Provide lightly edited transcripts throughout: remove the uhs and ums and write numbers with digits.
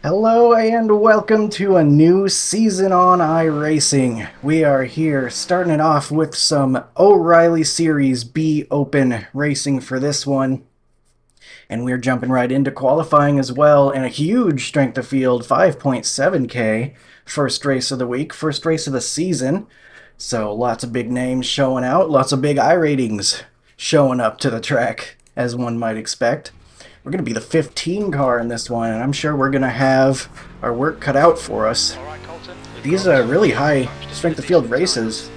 Hello and welcome to a new season on iRacing. We are here starting it off with some O'Reilly Series B Open racing for this one. And we're jumping right into qualifying as well, and a huge strength of field, 5.7K. First race of the week, first race of the season. So lots of big names showing out, lots of big iRatings showing up to the track, as one might expect. We're going to be the 15 car in this one, and I'm sure we're going to have our work cut out for us. These really high strength of field races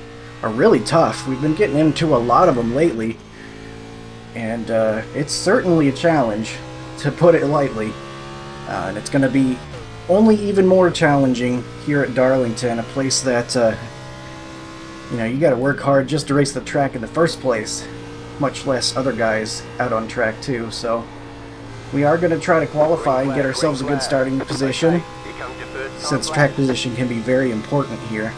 are really tough. We've been getting into a lot of them lately, and it's certainly a challenge, to put it lightly. And it's going to be only even more challenging here at Darlington, a place that, you got to work hard just to race the track in the first place, much less other guys out on track too, so we are going to try to qualify and get ourselves a good starting position, since track position can be very important here.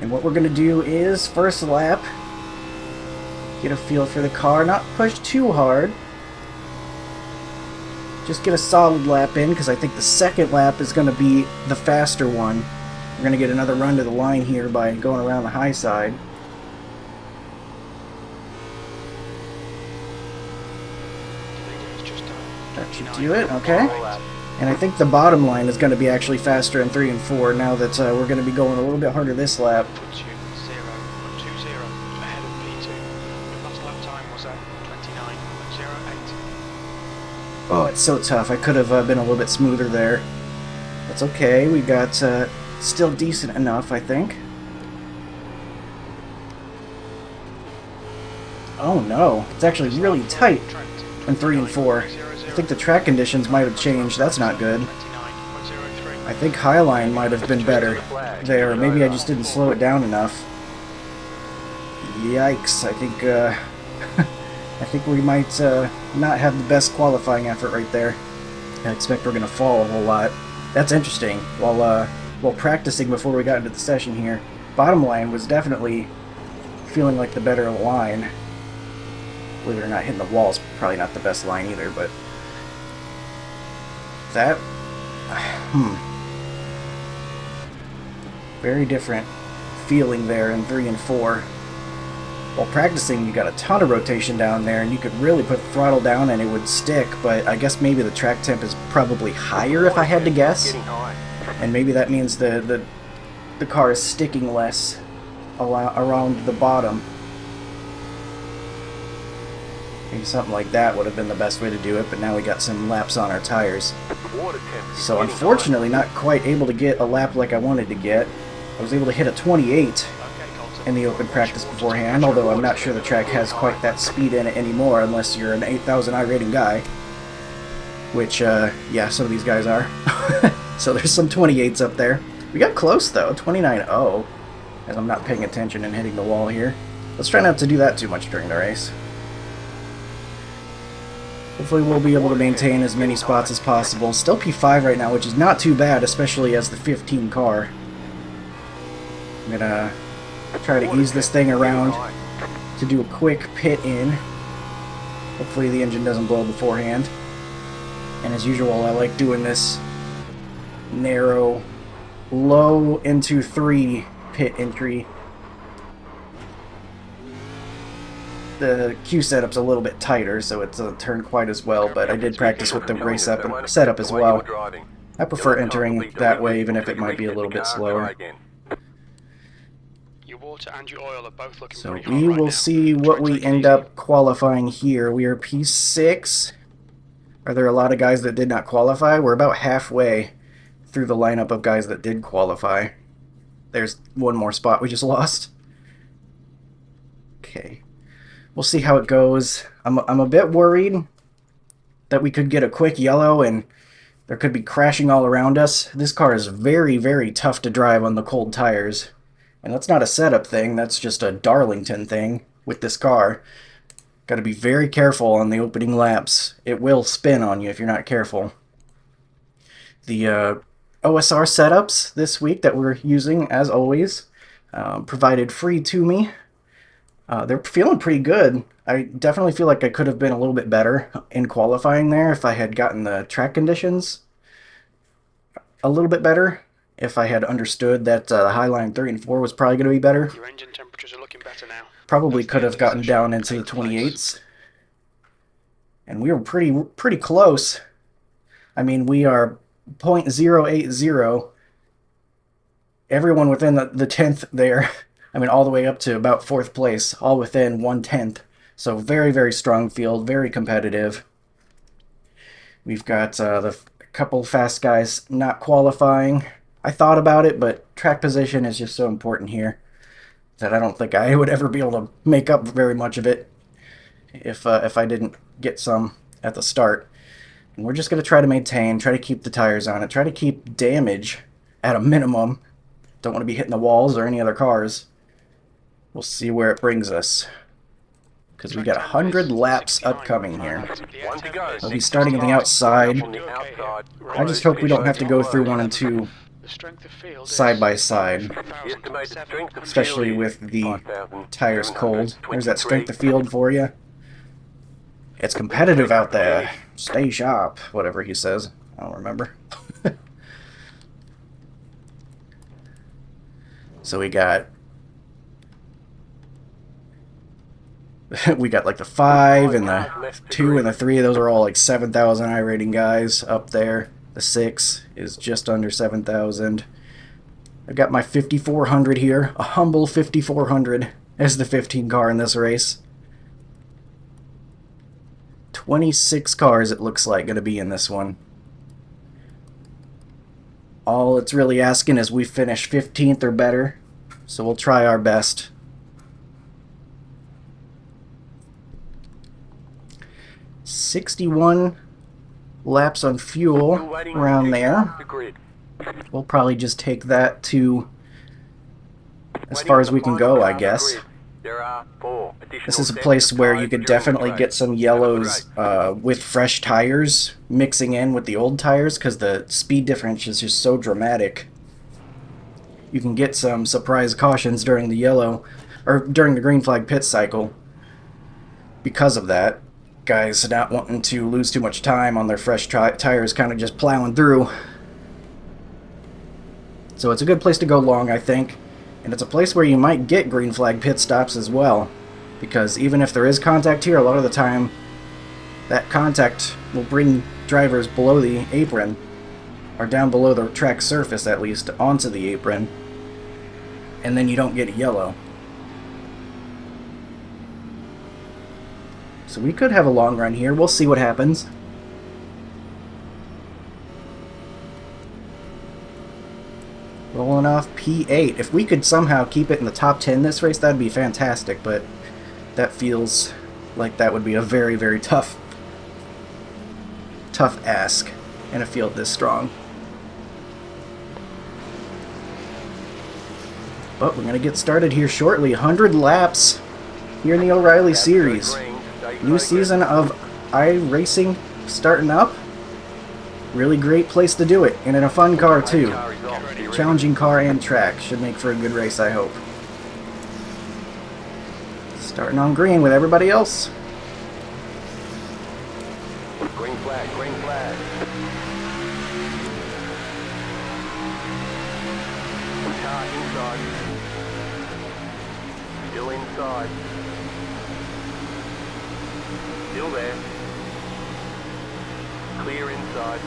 And what we're going to do is, first lap, get a feel for the car, not push too hard, just get a solid lap in, because I think the second lap is going to be the faster one. We're going to get another run to the line here by going around the high side. That should do it, okay. And I think the bottom line is going to be actually faster in 3 and 4 now that we're going to be going a little bit harder this lap. Oh, it's so tough. I could have been a little bit smoother there. That's okay. We got still decent enough, I think. Oh no, it's actually really tight in 3 and 4. I think the track conditions might have changed. That's not good. I think Highline might have been better there. Maybe I just didn't slow it down enough. Yikes! I think I think we might not have the best qualifying effort right there. I expect we're gonna fall a whole lot. That's interesting. While practicing before we got into the session here, bottom line was definitely feeling like the better line. Believe it or not, hitting the wall is probably not the best line either, but that, very different feeling there in 3 and 4. While practicing, you got a ton of rotation down there, and you could really put throttle down and it would stick, but I guess maybe the track temp is probably higher if I had to guess. And maybe that means the car is sticking less around the bottom. Maybe something like that would have been the best way to do it, but now we got some laps on our tires. So unfortunately, not quite able to get a lap like I wanted to get. I was able to hit a 28 in the open practice beforehand, although I'm not sure the track has quite that speed in it anymore unless you're an 8,000 iRating guy. Which, yeah, some of these guys are. So there's some 28s up there. We got close though, 29.0, as I'm not paying attention and hitting the wall here. Let's try not to do that too much during the race. Hopefully we'll be able to maintain as many spots as possible. Still P5 right now, which is not too bad, especially as the 15 car. I'm gonna try to ease this thing around to do a quick pit in. Hopefully the engine doesn't blow beforehand. And as usual, I like doing this narrow, low into 3 pit entry. The Q setup's a little bit tighter, so it doesn't turn quite as well, but I did practice with the race setup as well. I prefer entering that way, even if it might be a little bit slower. So we will see what we end up qualifying here. We are P6. Are there a lot of guys that did not qualify? We're about halfway through the lineup of guys that did qualify. There's one more spot we just lost. Okay. We'll see how it goes. I'm a bit worried that we could get a quick yellow and there could be crashing all around us. This car is very, very tough to drive on the cold tires. And that's not a setup thing, that's just a Darlington thing with this car. Got to be very careful on the opening laps. It will spin on you if you're not careful. The OSR setups this week that we're using, as always, provided free to me. They're feeling pretty good. I definitely feel like I could have been a little bit better in qualifying there if I had gotten the track conditions a little bit better if I had understood that the Highline 3 and 4 was probably going to be better. Your engine temperatures are looking better now. Probably could have gotten down into the 28s. And we were pretty close. I mean, we are 0.080. Everyone within the 10th there. I mean, all the way up to about 4th place, all within 1/10. So very, very strong field, very competitive. We've got the couple fast guys not qualifying. I thought about it, but track position is just so important here that I don't think I would ever be able to make up very much of it if I didn't get some at the start. And we're just going to try to maintain, try to keep the tires on it, try to keep damage at a minimum. Don't want to be hitting the walls or any other cars. We'll see where it brings us. Because we got 100 laps upcoming here. We'll be starting on the outside. I just hope we don't have to go through 1 and 2 side by side. Especially with the tires cold. There's that strength of field for you. It's competitive out there. Stay sharp. Whatever he says. I don't remember. So we got like the 5 and the 2 and the 3. Those are all like 7,000 iRating guys up there. The 6 is just under 7,000. I've got my 5,400 here. A humble 5,400 as the 15 car in this race. 26 cars it looks like going to be in this one. All it's really asking is we finish 15th or better. So we'll try our best. $61 laps on fuel around there. We'll probably just take that to as far as we can go, I guess. This is a place where you could definitely get some yellows with fresh tires mixing in with the old tires because the speed difference is just so dramatic. You can get some surprise cautions during the yellow or during the green flag pit cycle because of that. Guys not wanting to lose too much time on their fresh tires, kind of just plowing through. So it's a good place to go long, I think. And it's a place where you might get green flag pit stops as well. Because even if there is contact here, a lot of the time that contact will bring drivers below the apron, or down below the track surface at least, onto the apron. And then you don't get a yellow. So we could have a long run here. We'll see what happens. Rolling off P8. If we could somehow keep it in the top 10 this race, that'd be fantastic, but that feels like that would be a very, very tough ask in a field this strong. But we're going to get started here shortly. 100 laps here in the O'Reilly Series. New season of iRacing starting up. Really great place to do it, and in a fun car too. Challenging car and track. Should make for a good race, I hope. Starting on green with everybody else. Green flag, green flag. Car inside. Still inside. Still there. Clear inside.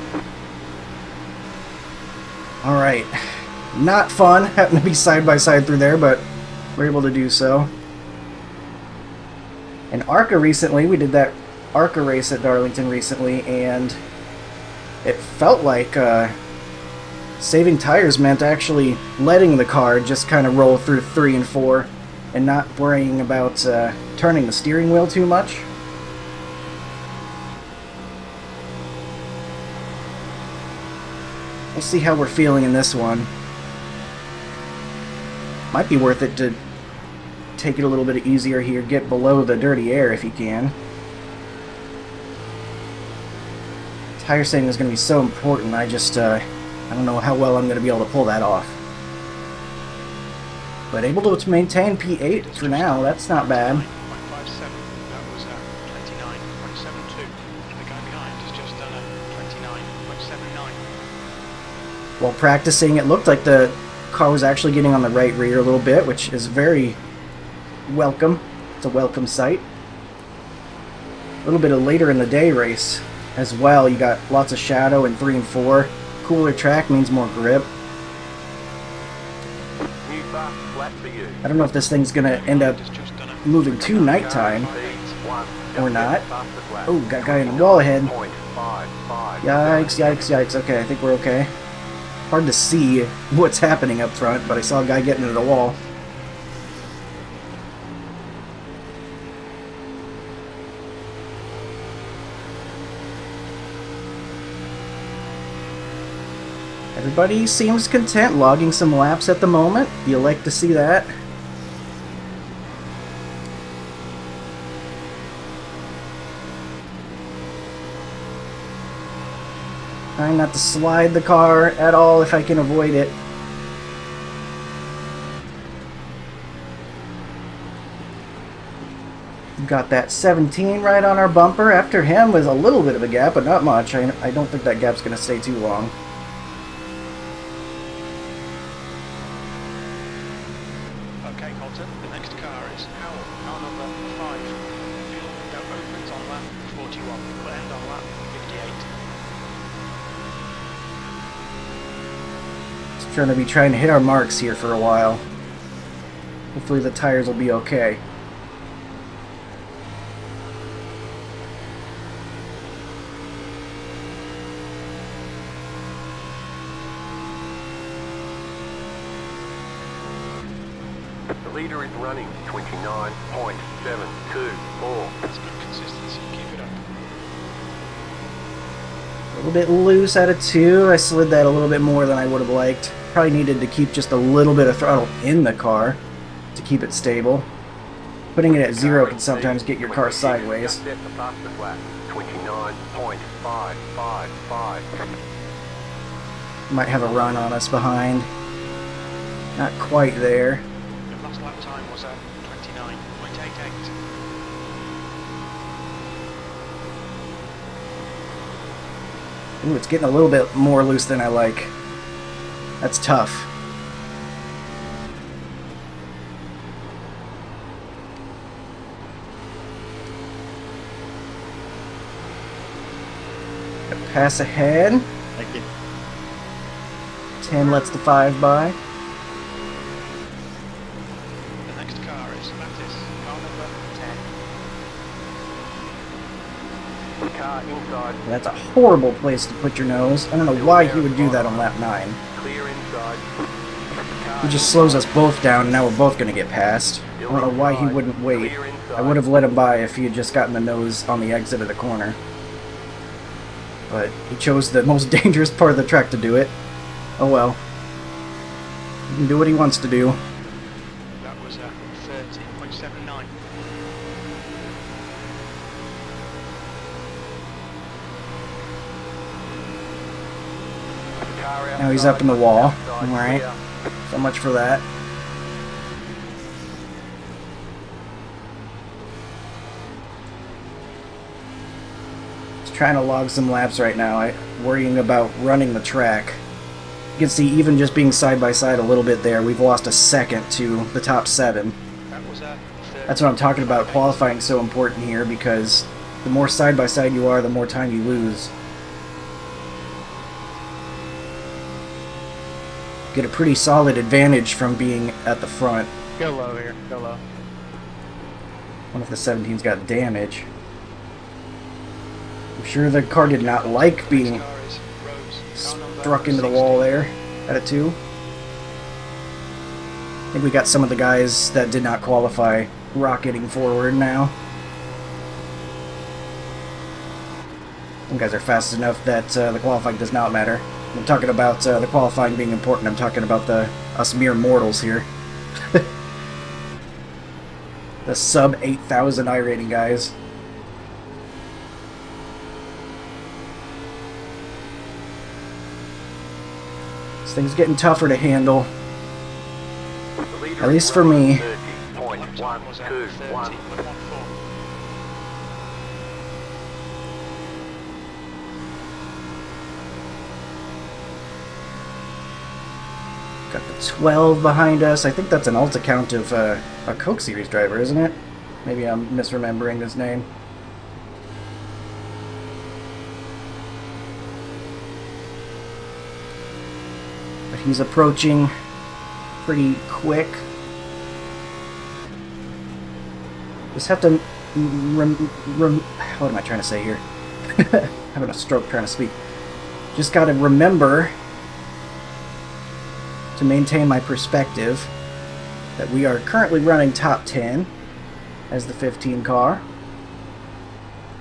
Alright. Not fun having to be side by side through there, but we're able to do so. In ARCA recently, we did that ARCA race at Darlington recently, and it felt like saving tires meant actually letting the car just kind of roll through 3 and 4 and not worrying about turning the steering wheel too much. We'll see how we're feeling in this one. Might be worth it to take it a little bit easier here, get below the dirty air if you can. Tire saving is going to be so important, I don't know how well I'm going to be able to pull that off. But able to maintain P8 for now, that's not bad. While practicing, it looked like the car was actually getting on the right rear a little bit, which is very welcome. It's a welcome sight. A little bit of later in the day race as well. You got lots of shadow in 3 and 4. Cooler track means more grip. New fast flat for you. I don't know if this thing's going to end up moving to nighttime or not. Oh, got a guy in the wall ahead. Yikes, yikes, yikes. Okay, I think we're okay. Hard to see what's happening up front, but I saw a guy getting into the wall. Everybody seems content logging some laps at the moment. You like to see that. Trying not to slide the car at all if I can avoid it. Got that 17 right on our bumper. After him was a little bit of a gap, but not much. I don't think that gap's going to stay too long. Okay, Colton, the next car is car number 5. Fuel window opens on lap 41. Will end on lap 58. Just trying to hit our marks here for a while. Hopefully the tires will be okay. The leader is running 29.724. That's good consistency. Keep it up. A little bit loose out of 2. I slid that a little bit more than I would have liked. Probably needed to keep just a little bit of throttle in the car to keep it stable. Putting it at 0 can sometimes get your car sideways. Set the fastest lap, 29.555. Might have a run on us behind. Not quite there. Your last lap time was at 29.88. Ooh, it's getting a little bit more loose than I like. That's tough. Pass ahead. Thank you. 10 lets the 5 by. The next car is Mattis, car number 10. Car inside, That's a horrible place to put your nose. I don't know why he would do that on lap 9. clear inside. He just slows us both down, and now we're both going to get passed. I don't know why he wouldn't wait. I would have let him by if he had just gotten the nose on the exit of the corner. But he chose the most dangerous part of the track to do it. Oh well. He can do what he wants to do. That was 30.79. Now he's up in the wall. Alright. So much for that. Trying to log some laps right now. I'm worrying about running the track. You can see even just being side by side a little bit there, we've lost a second to the top 7. That was That's what I'm talking about. Qualifying is so important here because the more side by side you are, the more time you lose. Get a pretty solid advantage from being at the front. Go low here. Go low. One of the 17's got damage. I'm sure the car did not like being struck into the wall there at a 2. I think we got some of the guys that did not qualify rocketing forward now. Some guys are fast enough that the qualifying does not matter. I'm talking about the qualifying being important. I'm talking about us mere mortals here. The sub 8,000 iRating guys. This thing's getting tougher to handle. At least for me. lap time was at 30.14. Got the 12 behind us. I think that's an alt account of a Coke Series driver, isn't it? Maybe I'm misremembering his name. But he's approaching pretty quick. Just have to what am I trying to say here? Having a stroke trying to speak. Just got to remember to maintain my perspective that we are currently running top 10 as the 15 car.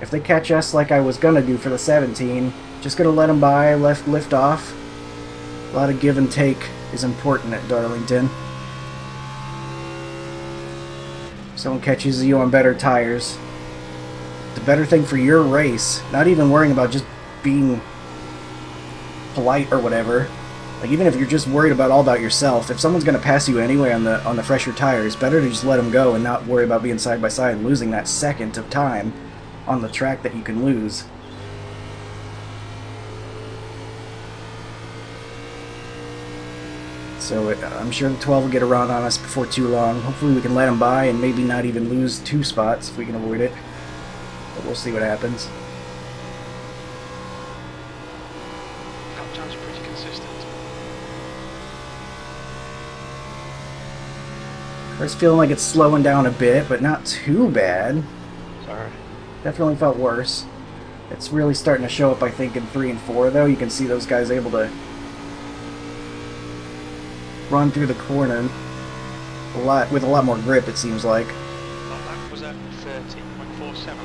If they catch us like I was gonna do for the 17, just gonna let them by, lift off. A lot of give and take is important at Darlington. Someone catches you on better tires. The better thing for your race, not even worrying about just being polite or whatever. Like, even if you're just worried about all about yourself, if someone's going to pass you anyway on the fresher tires, better to just let them go and not worry about being side by side and losing that second of time on the track that you can lose. So I'm sure the 12 will get around on us before too long. Hopefully we can let them by and maybe not even lose 2 spots if we can avoid it. But we'll see what happens. Lap times are pretty consistent. Car's feeling like it's slowing down a bit, but not too bad. Sorry. Definitely felt worse. It's really starting to show up, I think, in 3 and 4, though. You can see those guys able to run through the corner with a lot more grip, it seems like. That lap was at 30.47.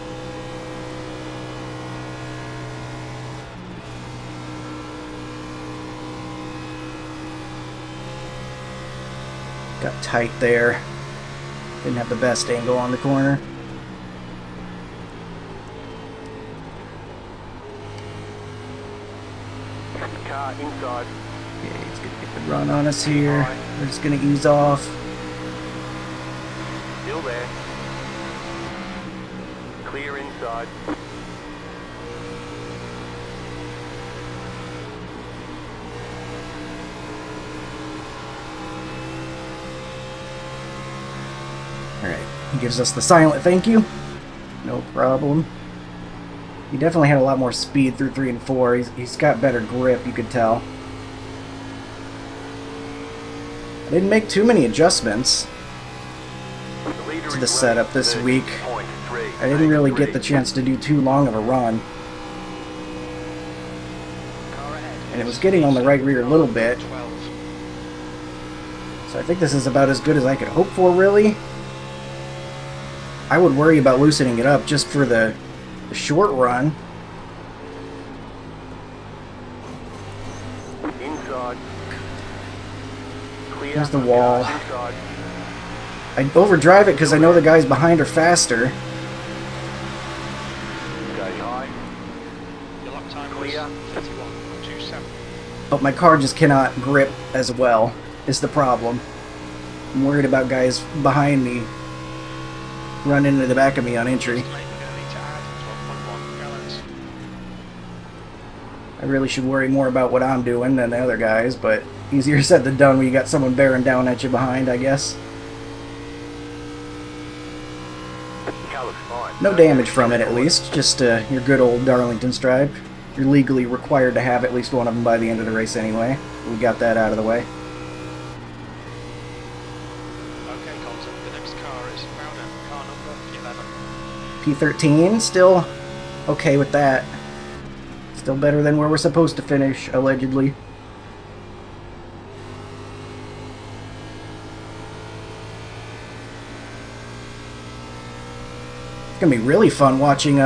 Got tight there. Didn't have the best angle on the corner. Car inside. Yeah, he's gonna get the run on us here. We're just gonna ease off. Still there. Clear inside. Alright, he gives us the silent thank you. No problem. He definitely had a lot more speed through 3 and 4. He's got better grip, you could tell. I didn't make too many adjustments to the setup this week. I didn't really get the chance to do too long of a run. And it was getting on the right rear a little bit. 12. So I think this is about as good as I could hope for, really. I would worry about loosening it up just for the short run. Inside. Clear. Here's the wall. Inside. I overdrive it because I know the guys behind are faster. Stay high. Your lap time was Clear. 31.27. But my car just cannot grip as well, is the problem. I'm worried about guys behind me run into the back of me on entry. Estimate we're going to need to add 12.1 gallons. I really should worry more about what I'm doing than the other guys, but easier said than done when you got someone bearing down at you behind, I guess. Car looks fine. No damage from it, at least. Just your good old Darlington stripe. You're legally required to have at least one of them by the end of the race anyway. We got that out of the way. Okay, Colton, the next car is Crowder, car number 11. P13, still okay with that. Still better than where we're supposed to finish, allegedly. It's gonna be really fun watching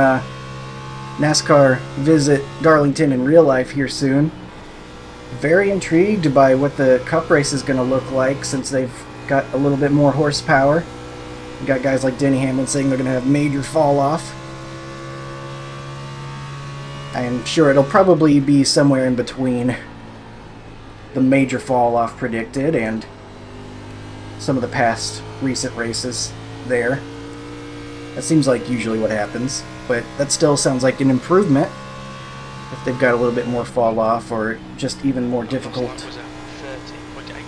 NASCAR visit Darlington in real life here soon. Very intrigued by what the Cup race is gonna look like since they've got a little bit more horsepower. You got guys like Denny Hamlin saying they're gonna have major fall off. I'm sure it'll probably be somewhere in between the major fall off predicted and some of the past recent races there. That seems like usually what happens, but that still sounds like an improvement if they've got a little bit more fall off or just even more difficult. Lap was at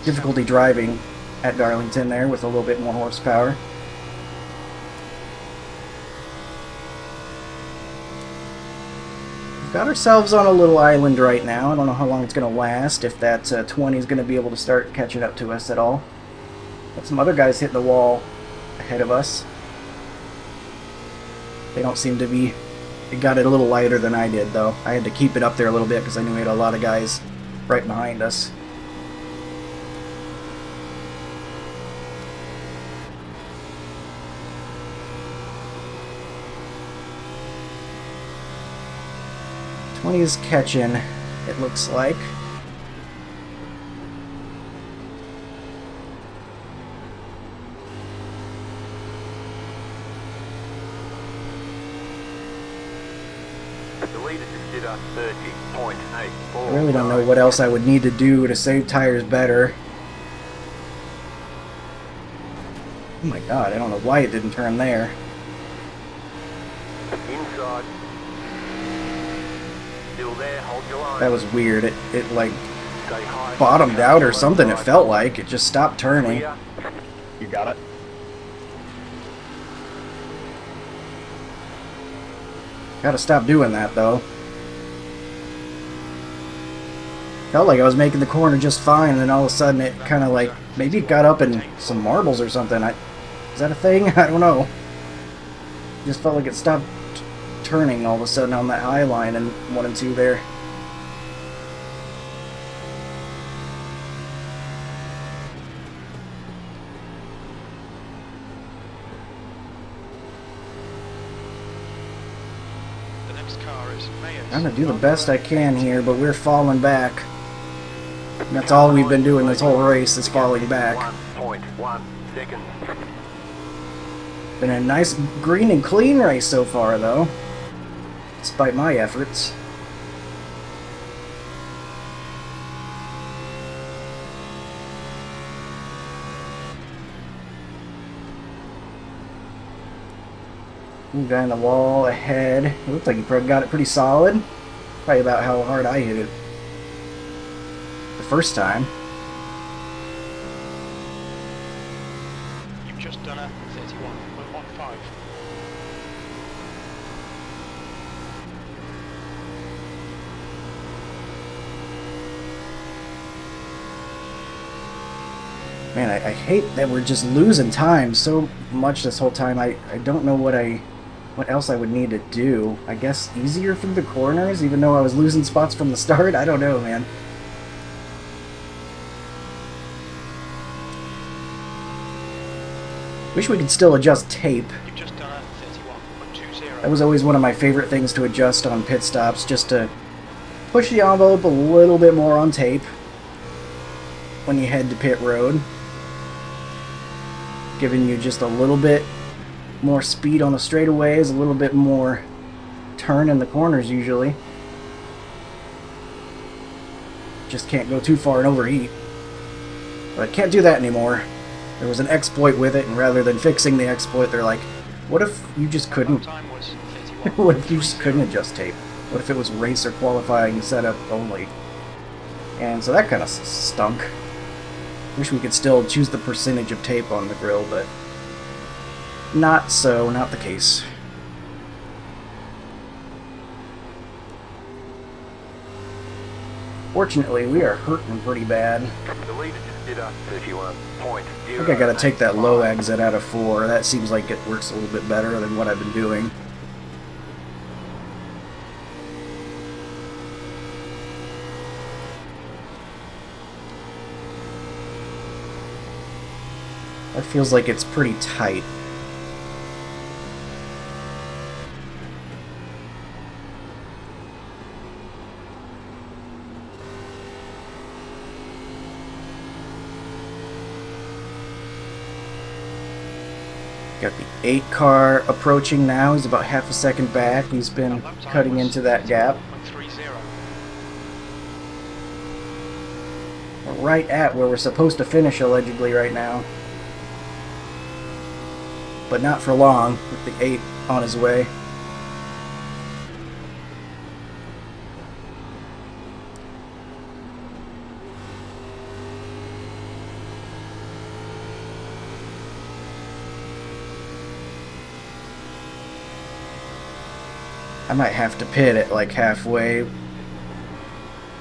30.8. difficulty driving at Darlington there with a little bit more horsepower. We've got ourselves on a little island right now. I don't know how long it's going to last, if that 20 is going to be able to start catching up to us at all. Got some other guys hitting the wall ahead of us. They don't seem to be... It got it a little lighter than I did, though. I had to keep it up there a little bit because I knew we had a lot of guys right behind us. '20 is catching, it looks like. The leader just did a 30.84. I really don't know what else I would need to do to save tires better. Oh my god, I don't know why it didn't turn there. Inside. Still there, hold your line. That was weird. It like Stay high. bottomed out or something, it felt like. It just stopped turning. Clear. You got it. Gotta stop doing that, though. Felt like I was making the corner just fine, and then all of a sudden it kind of like, maybe it got up in some marbles or something. Is that a thing? I don't know. Just felt like it stopped turning all of a sudden on that high line and 1 and 2 there. I'm gonna do the best I can here, but we're falling back. And that's all we've been doing this whole race, is falling back. 1.1 seconds. Been a nice green and clean race so far, though, despite my efforts. New guy on the wall ahead. It looked like he probably got it pretty solid. Probably about how hard I hit it the first time. You've just done a 31.15. Man, I hate that we're just losing time so much this whole time. I don't know what else I would need to do. I guess easier through the corners, even though I was losing spots from the start? I don't know, man. Wish we could still adjust tape. You've just done a 31.20. That was always one of my favorite things to adjust on pit stops, just to push the envelope a little bit more on tape when you head to pit road. Giving you just a little bit more speed on the straightaways, a little bit more turn in the corners usually. Just can't go too far and overheat. But I can't do that anymore. There was an exploit with it, and rather than fixing the exploit, they're like, what if you just couldn't... Time was what if you just couldn't adjust tape? What if it was race or qualifying setup only? And so that kind of stunk. Wish we could still choose the percentage of tape on the grill, but not the case. Fortunately, we are hurting pretty bad. The leader just did a 31.0. I think I gotta take that low exit out of 4. That seems like it works a little bit better than what I've been doing. That feels like it's pretty tight. Got the 8 car approaching now. He's about half a second back. He's been cutting into that gap. 31.30. We're right at where we're supposed to finish allegedly right now. But not for long, with the 8 on his way. I might have to pit it like halfway,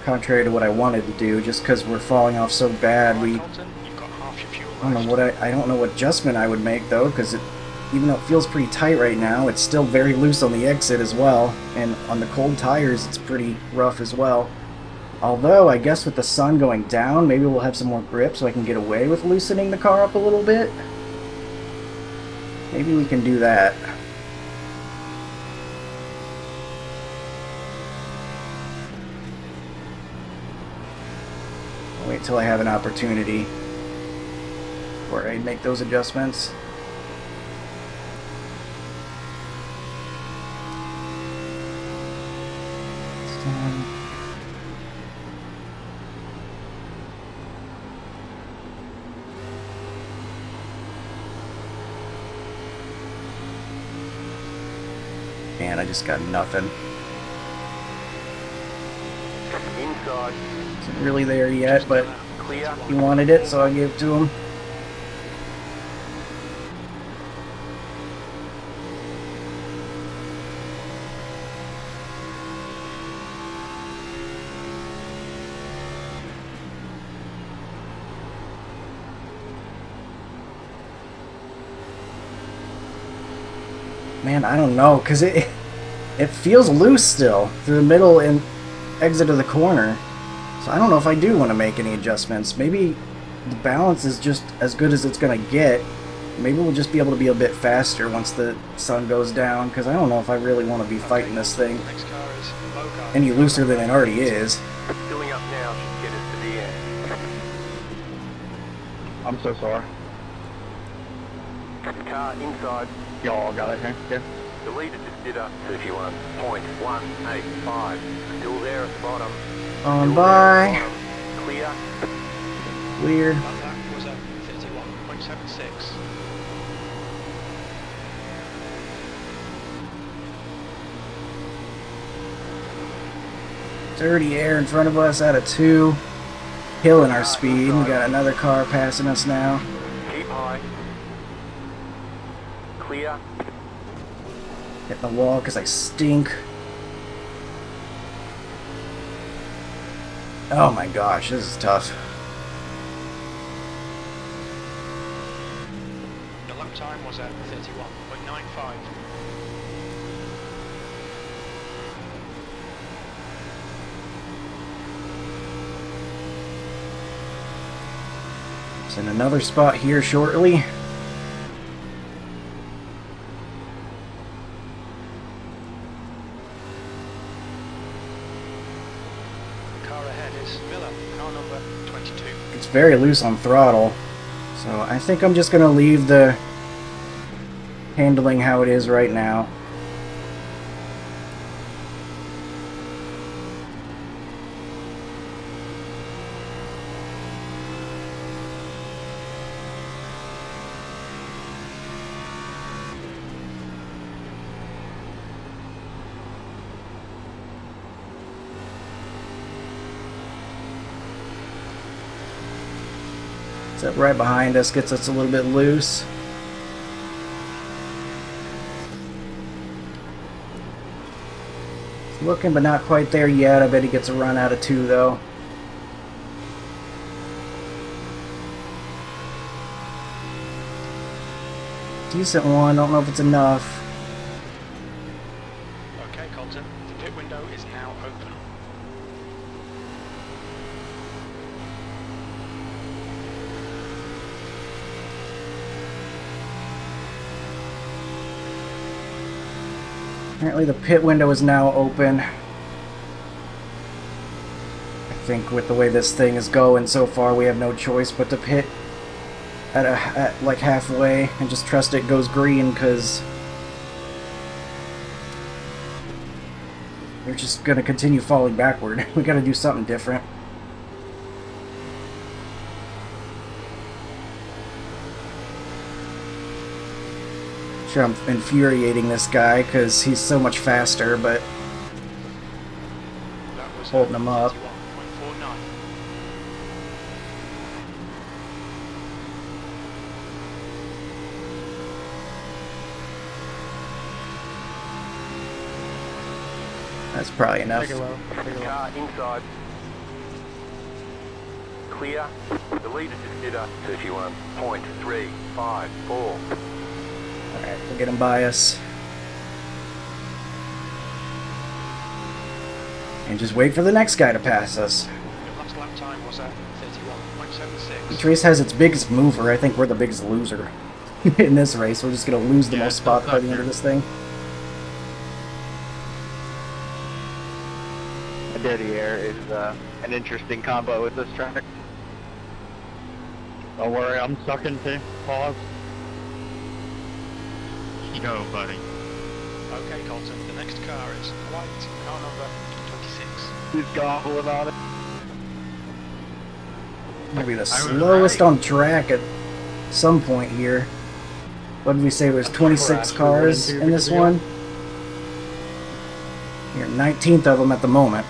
contrary to what I wanted to do, just because we're falling off so bad. Right, Colton, you've got half your fuel I don't know left. what I don't know what adjustment I would make though, because even though it feels pretty tight right now, it's still very loose on the exit as well, and on the cold tires it's pretty rough as well. Although I guess with the sun going down, maybe we'll have some more grip so I can get away with loosening the car up a little bit. Maybe we can do that. I'll wait till I have an opportunity where I make those adjustments. Man, I just got nothing. Inside. Isn't really there yet, but Clear. he wanted it, so I gave it to him. Man, I don't know, because it feels loose still through the middle and exit of the corner. So I don't know if I do want to make any adjustments. Maybe the balance is just as good as it's going to get. Maybe we'll just be able to be a bit faster once the sun goes down, because I don't know if I really want to be fighting this thing Next car is Logar. any looser than it already is. Filling up now should get us to the end. I'm so sorry. Car inside. Y'all got it here? Yeah. The leader just did a 31.185. Still there at the bottom. On Still by. there at the bottom. Clear. Weird. That lap was at 31.76. Dirty air in front of us out of 2. Killing our speed. We got another car passing us now. Keep high. Clear. Hitting the wall because I stink. Oh my gosh, this is tough. The lap time was at 31.95. It's in another spot here shortly. The car ahead is Miller, car number 22. It's very loose on throttle. So I think I'm just going to leave the handling how it is right now. Except right behind us gets us a little bit loose. It's looking, but not quite there yet. I bet he gets a run out of 2 though. Decent one, don't know if it's enough. Okay, Colton, the pit window is now open. Apparently the pit window is now open. I think with the way this thing is going so far, we have no choice but to pit at like halfway and just trust it goes green, because we're just gonna continue falling backward. We gotta do something different. Sure, I'm infuriating this guy because he's so much faster, but That was Holding him up. 31.49. That's probably enough. Take it low. Take it low. Car inside. Clear. The leader just did a 31.354. Alright, we'll get him by us. And just wait for the next guy to pass us. Your last lap time was at 31.76. Each race has its biggest mover. I think we're the biggest loser in this race. We're just going to lose the most spots by the end of this thing. A dirty air is an interesting combo with this track. Don't worry, I'm sucking too. Pause. Go, buddy. Okay, Colton, the next car is white, car number 26. He's gobbling on it. Maybe the slowest on track at some point here. What did we say? There's 26 cars in this one. You're 19th of them at the moment.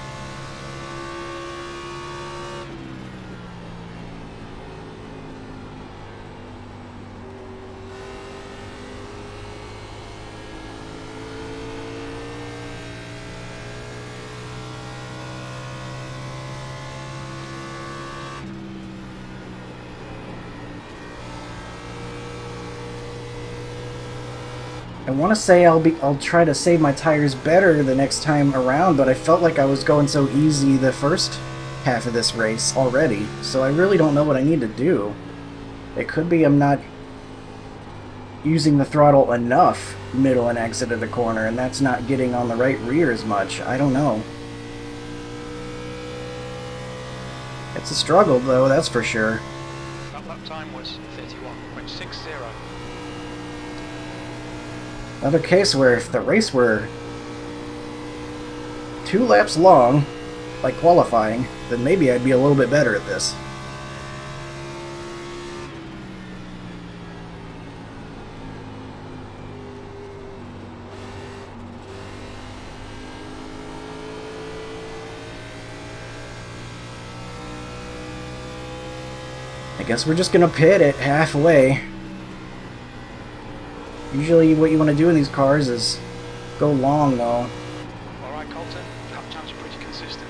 I want to say I'll try to save my tires better the next time around, but I felt like I was going so easy the first half of this race already, so I really don't know what I need to do. It could be I'm not using the throttle enough middle and exit of the corner, and that's not getting on the right rear as much. I don't know. It's a struggle though, that's for sure. That lap time was 31.60. Another case where if the race were 2 laps long, like qualifying, then maybe I'd be a little bit better at this. I guess we're just gonna pit it halfway. Usually what you want to do in these cars is go long though. Alright, Colton, lap times are pretty consistent.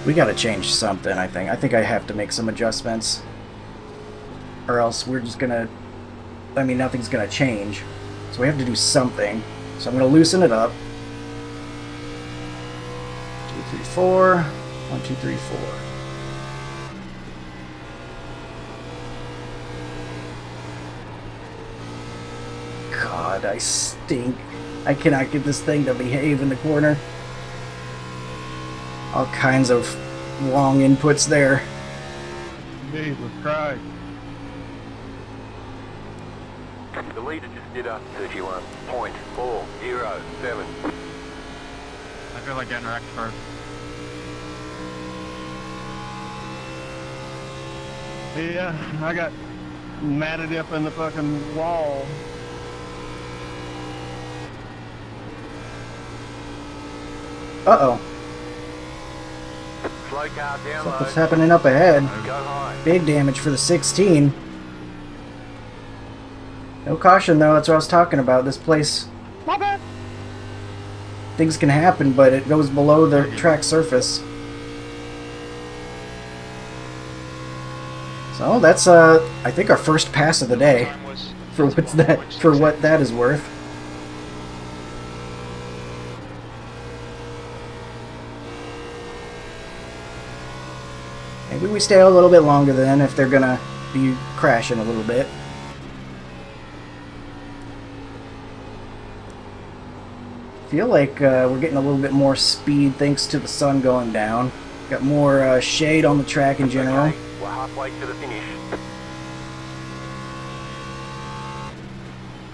We gotta change something, I think. I think I have to make some adjustments. Or else we're just gonna... I mean, nothing's gonna change. So we have to do something. So I'm gonna loosen it up. 2, 3, 4. 1, 2, 3, 4. God, I stink. I cannot get this thing to behave in the corner. All kinds of long inputs there. Jesus Christ. The leader just did a 31.407. I feel like getting wrecked first. Yeah, I got matted up in the fucking wall. Uh-oh. Slow car down Something's low. happening up ahead. Go high. Big damage for the 16. No caution though, that's what I was talking about. This place, My bad. things can happen, but it goes below the track surface. So that's I think our first pass of the day. Time was For what's that? For what that is worth. Maybe we stay a little bit longer then if they're gonna be crashing a little bit. Feel like we're getting a little bit more speed thanks to the sun going down. Got more shade on the track in general. Okay, we're halfway to the finish.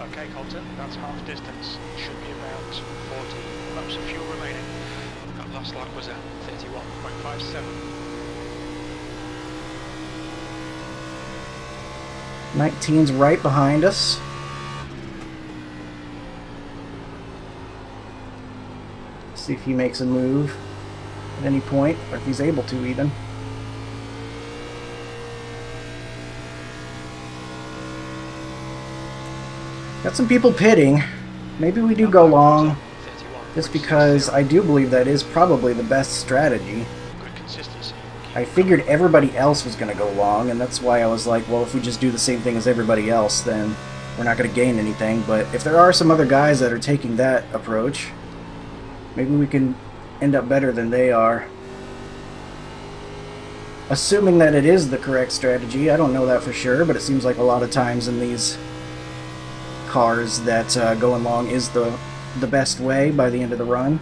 Okay, Colton, that's half distance. Should be about 40 laps of fuel remaining. That last lap was at 31.57. 19's right behind us. See if he makes a move at any point, or if he's able to even. Got some people pitting. Maybe we do go long, just because I do believe that is probably the best strategy. Good consistency. I figured everybody else was going to go long, and that's why I was like, well, if we just do the same thing as everybody else, then we're not going to gain anything. But if there are some other guys that are taking that approach, maybe we can end up better than they are. Assuming that it is the correct strategy. I don't know that for sure, but it seems like a lot of times in these cars that going long is the best way by the end of the run.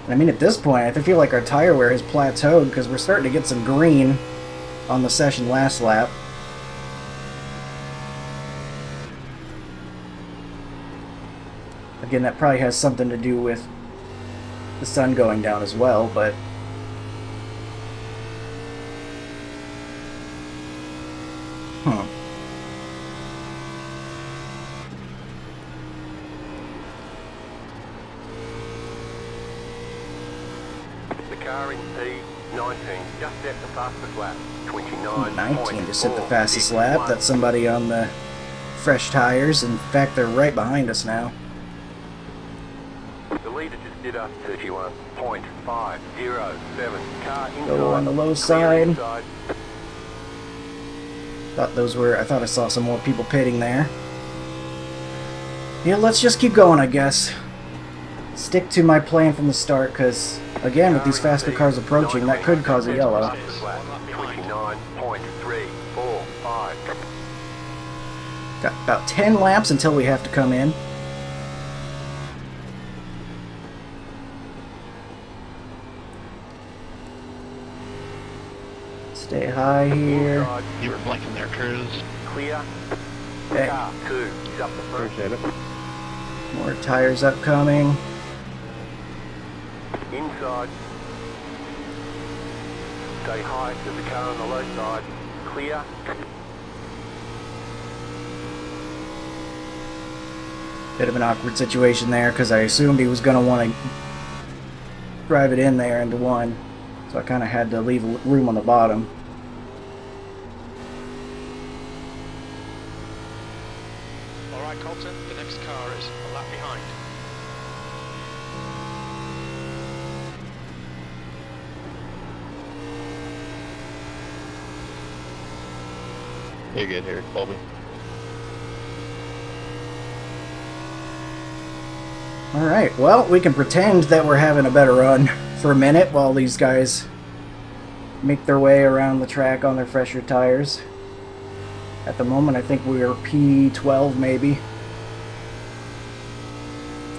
And I mean, at this point, I feel like our tire wear has plateaued because we're starting to get some green on the session last lap. Again, that probably has something to do with the sun going down as well, but The car in P19 just set the fastest lap. 29. 19 just hit the fastest lap. That's somebody on the fresh tires. In fact, they're right behind us now. The leader just did a 31.507. Car inside. Go on the low side. I thought I saw some more people pitting there. Yeah, let's just keep going, I guess. Stick to my plan from the start, because, again, with these faster cars approaching, that could cause a yellow. 29.345. Got about 10 laps until we have to come in. Stay high here. You were blanking there, Cruz. Clear. Okay. Car 2 is up the front. Appreciate it. More tires upcoming. Inside. Stay high to the car on the low side. Clear. Bit of an awkward situation there because I assumed he was going to want to drive it in there into one. So I kind of had to leave room on the bottom. Alright, Colton, the next car is a lap behind. You're good here, Colby. Alright, well, we can pretend that we're having a better run for a minute while these guys make their way around the track on their fresher tires. At the moment, I think we're P12 maybe.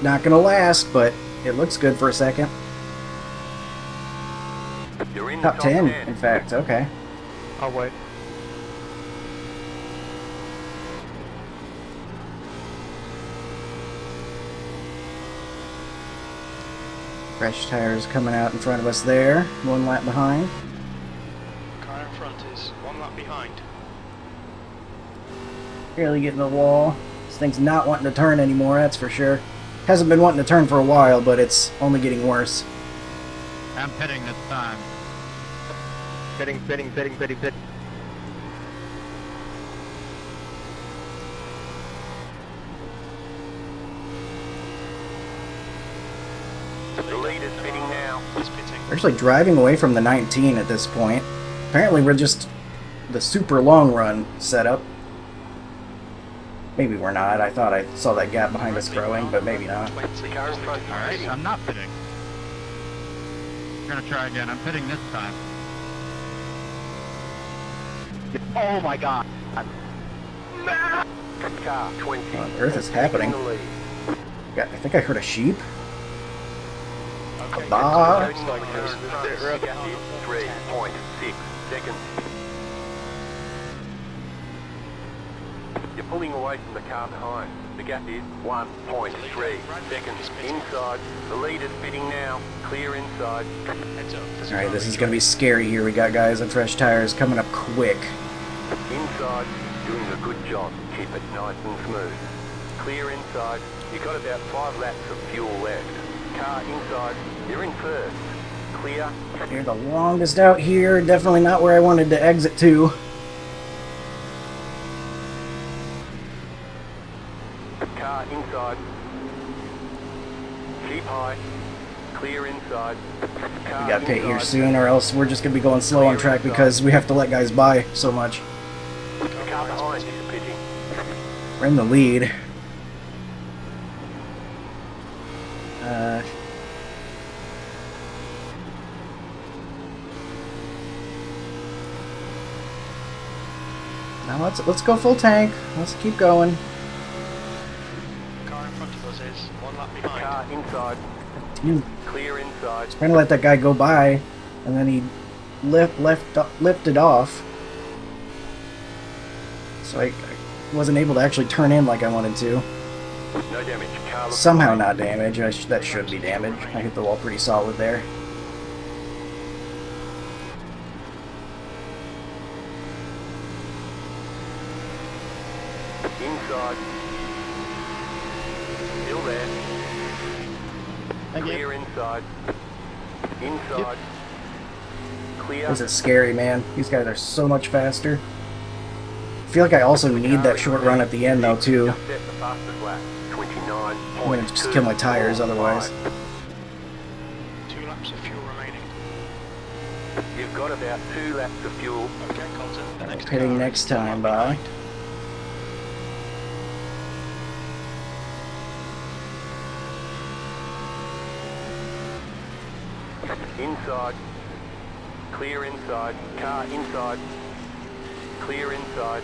Not gonna last, but it looks good for a second. You're in the Top 10, in fact, okay. I'll wait. Fresh tires coming out in front of us there. One lap behind. Car in front is 1 lap behind. Barely getting the wall. This thing's not wanting to turn anymore, that's for sure. Hasn't been wanting to turn for a while, but it's only getting worse. I'm pitting this time. Pitting. The leader's pitting now. He's pitting. We're actually driving away from the 19 at this point. Apparently we're just the super long run setup. Maybe we're not. I thought I saw that gap behind us growing, but maybe not. The car in front is Alright, pitting. I'm not pitting. We're gonna try again. I'm pitting this time. Oh my god. Car 20. What on earth is happening? In the lead. I think I heard a sheep. Okay, Bah. The gap is 3.6 seconds. You're pulling away from the car behind. The gap is 1.3 seconds. Inside. The leader's pitting now. Clear inside. heads up. There's a Alright, car this is behind. going to be scary here. We got guys on fresh tires coming up quick. Inside. Doing a good job. Keep it nice and smooth. Clear inside. You've got about 5 laps of fuel left. Car inside. You're in first. Clear. You're the longest out here. Definitely not where I wanted to exit to. Car inside. Keep high. Clear inside. Car We got pit here inside. soon, or else we're just gonna be going slow on track because we have to let guys by so much. The car behind is pitting. We're in the lead. Now let's go full tank. Let's keep going. The car in front of us is one lap Car behind. inside. Dude, Clear inside. trying to let that guy go by, and then he lifted off. So I wasn't able to actually turn in like I wanted to. No damage. Car looks Somehow fine. not damage. That should be damage. I hit the wall pretty solid there. Inside. Still there. Thank you. Clear inside. Inside. Clear. This is scary, man. These guys are so much faster. I feel like I also need that short run at the end, though, too. Just set the fastest lap. 29. I'm gonna just kill my tires otherwise. 2 laps of fuel remaining. You've got about 2 laps of fuel. Okay, Colton. The next Pitting car next is one time, lap bye. behind. Inside. Clear inside. Car inside. Clear inside.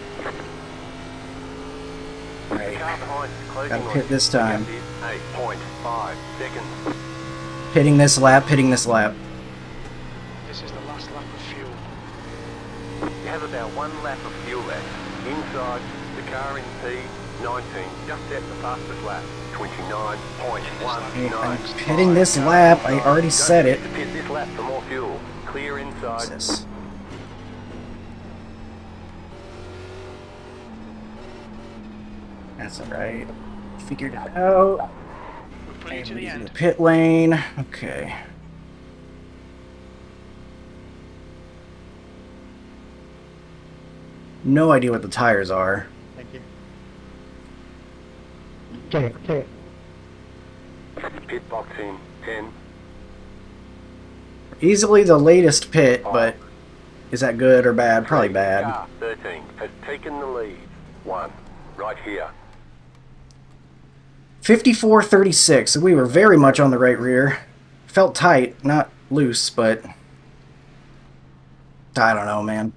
Right. Car behind is closing Gotta on pit you. this time. Gap is 8.5 seconds. Pitting this lap, pitting this lap. This is the last lap of fuel. You have about 1 lap of fuel left. Inside, the car in P19. Just set the fastest lap. 29.19. I'm pitting this lap. I already said it. Don't forget to pit this lap for more fuel. Clear inside. Jesus. That's alright. Figured it out. We're pulling you to the In the end. pit lane. Okay. No idea what the tires are. Thank you. Pit box in 10. Easily the latest pit, but is that good or bad? Probably bad. Car 13 has taken the lead. 1. Right here. 54-36. We were very much on the right rear. Felt tight, not loose, but I don't know, man.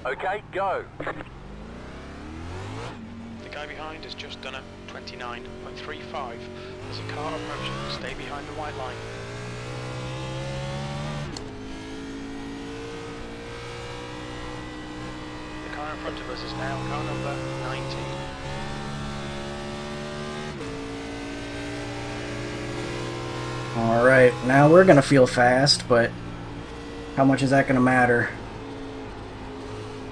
Okay, go. The guy behind has just done a 29.35. There's a car approaching. Stay behind the white line. The car in front of us is now car number 19. Alright, now we're gonna feel fast, but how much is that gonna matter?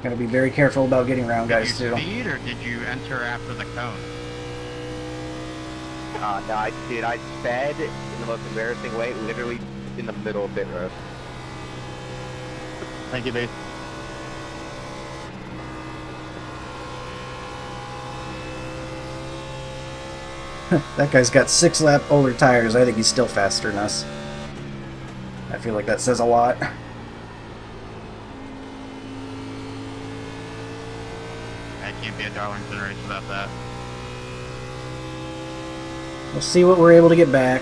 Gotta be very careful about getting around guys, Did you too. speed or did you enter after the cone? No, I sped in the most embarrassing way, literally in the middle of pit road. Thank you, Dave. That guy's got 6 lap older tires. I think he's still faster than us. I feel like that says a lot. That can't be a Darlington race without that. We'll see what we're able to get back.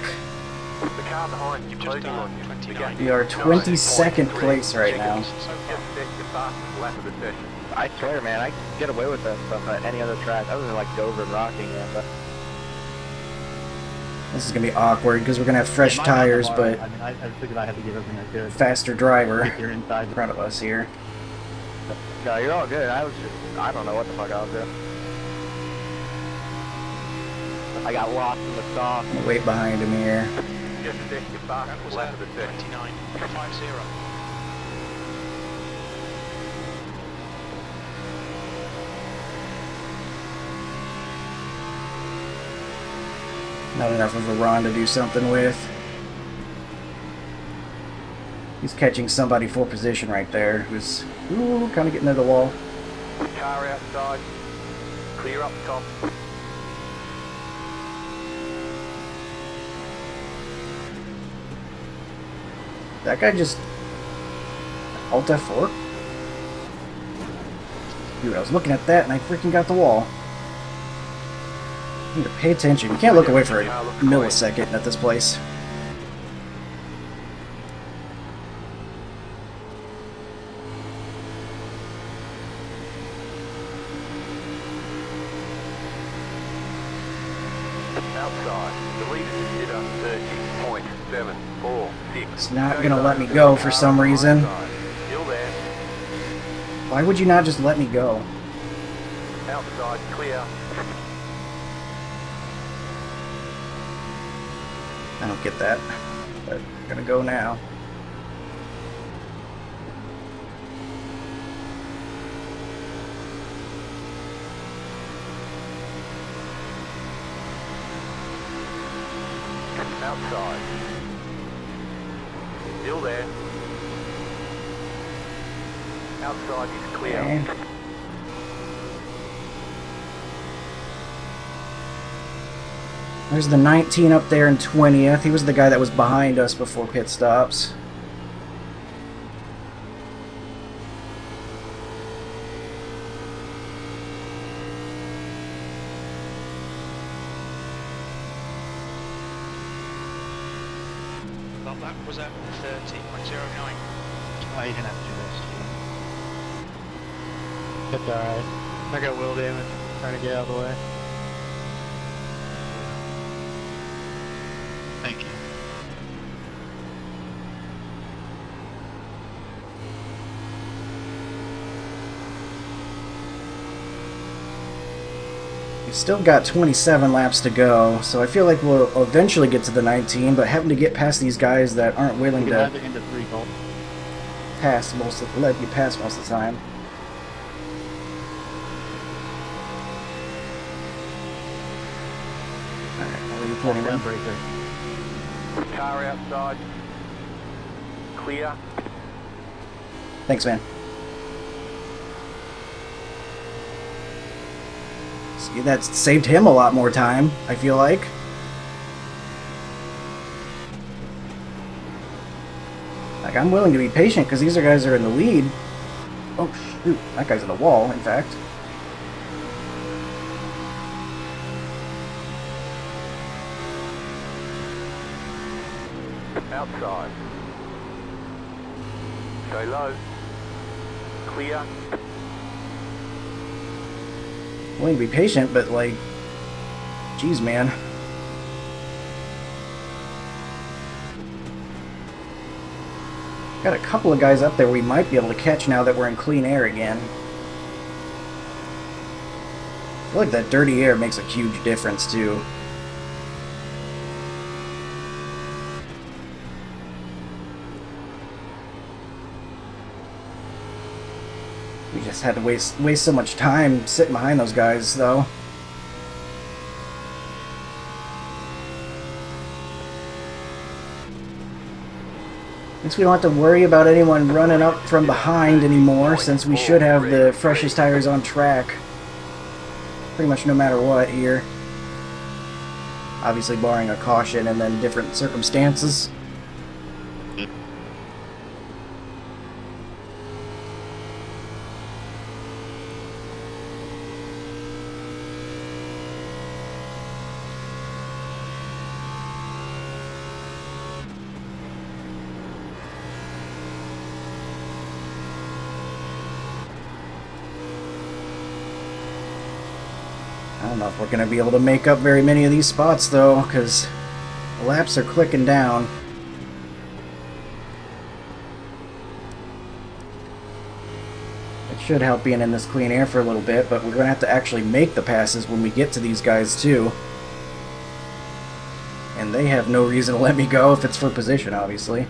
The car behind is You've just closing on done you. The 29. gap We are is 22nd 9.3 place right now. So far. Just set your fastest lap of the session. I swear, man, I could get away with that stuff at any other track. Other than like Dover and Rockingham, but This is gonna be awkward because we're gonna have fresh tires, but I mean, I figured I had to give everything I could. faster driver If you're inside. in front of us here. no, you're all good. I don't know what the fuck I was doing. I got lost in the sauce. Wait behind him here. Just set your That fastest was lap of the session. 29.50. Not enough of a run to do something with. He's catching somebody for position right there who's kind of getting to the wall. Car outside. Clear up top. That guy just Alt F4? Dude, I was looking at that and I freaking got the wall. You need to pay attention. You can't look away for a millisecond at this place. Outside. The lead is at 30.746. It's not gonna let me go for some reason. Still there. Why would you not just let me go? Outside. Clear. I don't get that. But I'm gonna go now. Outside. Still there. Outside is clear. Okay. There's the 19 up there in 20th. He was the guy that was behind us before pit stops. Well, that was at 30.09. Oh, you didn't have to do this. It's alright. I got wheel damage. Trying to get out of the way. Thank you. We've still got 27 laps to go, so I feel like we'll eventually get to the 19, but having to get past these guys that aren't willing You can to have it into 3 gold. let you pass most of the time. Alright, I'll leave you plenty of room. Breaker. Car outside. Clear. Thanks, man. See, that saved him a lot more time, I feel like. Like, I'm willing to be patient because these guys are in the lead. Oh, shoot. That guy's in the wall, in fact. Outside. Stay low. Clear. Willing to be patient, but, like... Jeez, man. Got a couple of guys up there we might be able to catch now that we're in clean air again. I feel like that dirty air makes a huge difference, too. We just had to waste so much time sitting behind those guys, though. Since we don't have to worry about anyone running up from behind anymore, since we should have the freshest tires on track. Pretty much no matter what here. Obviously barring a caution and then different circumstances. I don't know if we're going to be able to make up very many of these spots, though, because the laps are clicking down. It should help being in this clean air for a little bit, but we're going to have to actually make the passes when we get to these guys, too. And they have no reason to let me go if it's for position, obviously.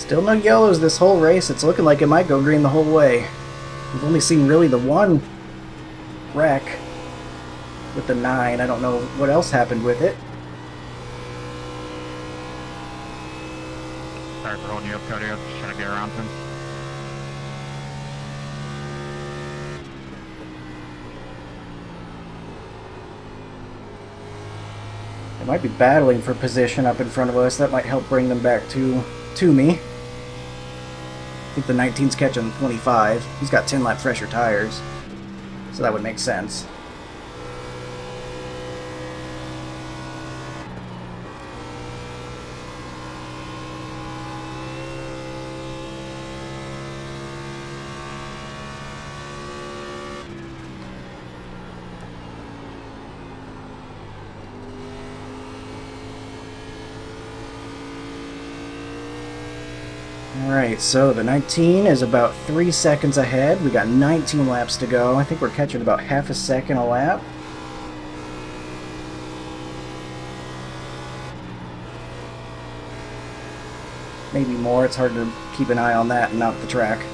Still no yellows this whole race. It's looking like it might go green the whole way. We've only seen really the one wreck with the 9. I don't know what else happened with it. Sorry for holding you up, Cody. I was just trying to get around him. They might be battling for position up in front of us. That might help bring them back to me. I think the 19's catching 25. He's got 10 lap fresher tires, so that would make sense. Alright, so the 19 is about 3 seconds ahead. We got 19 laps to go. I think we're catching about half a second a lap. Maybe more. It's hard to keep an eye on that and not the track.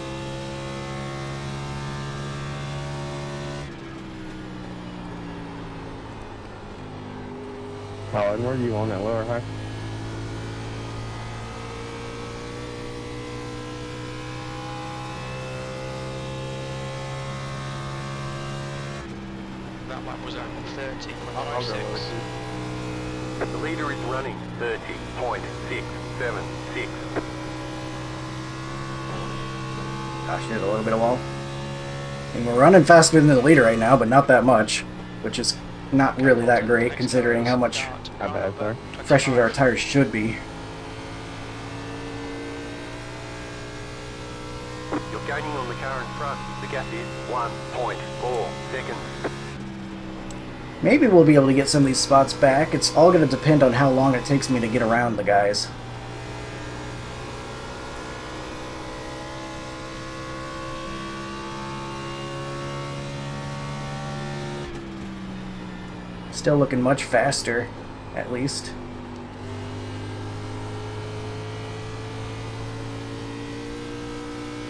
Colin, where are you on that lower high? That lap was at 30. I'll go 6. with you. The leader is running 30.676. Gosh, hit a little bit of wall. And we're running faster than the leader right now, but not that much, which is not really that great considering how much How bad, sir? fresher our tires should be. You're gaining on the car in front. The gap is 1.4 seconds. Maybe we'll be able to get some of these spots back. It's all going to depend on how long it takes me to get around the guys. Still looking much faster, at least.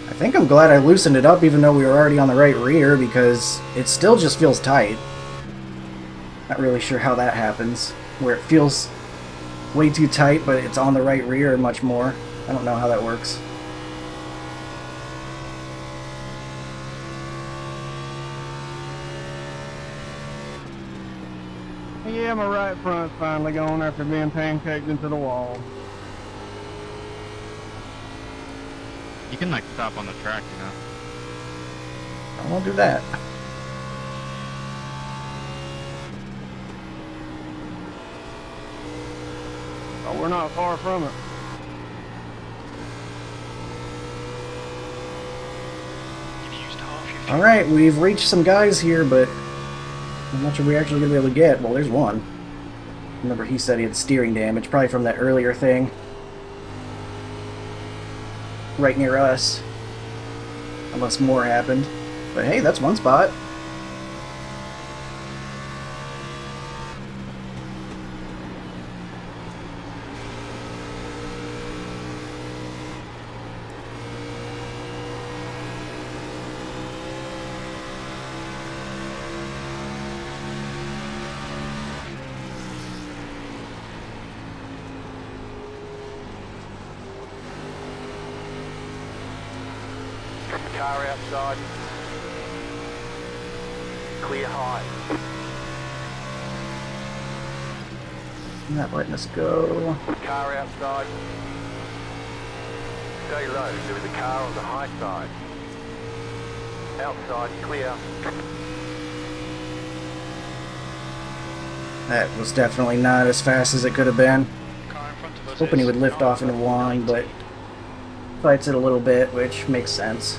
I think I'm glad I loosened it up even though we were already on the right rear because it still just feels tight. Not really sure how that happens, where it feels way too tight but it's on the right rear much more. I don't know how that works. Yeah, my right front's finally gone after being pancaked into the wall. You can like stop on the track, you know. I won't do that. But we're not far from it. You've used half your fuel. Alright, we've reached some guys here, but how much are we actually going to be able to get? Well, there's one. Remember, he said he had steering damage, probably from that earlier thing. Right near us. Unless more happened. But hey, that's one spot. Car outside. Clear high. Not letting us go. Car outside. Stay low. There is a car on the high side. Outside, clear. That was definitely not as fast as it could have been. Car in front of us Hoping he is would lift off into one, but fights it a little bit, which makes sense.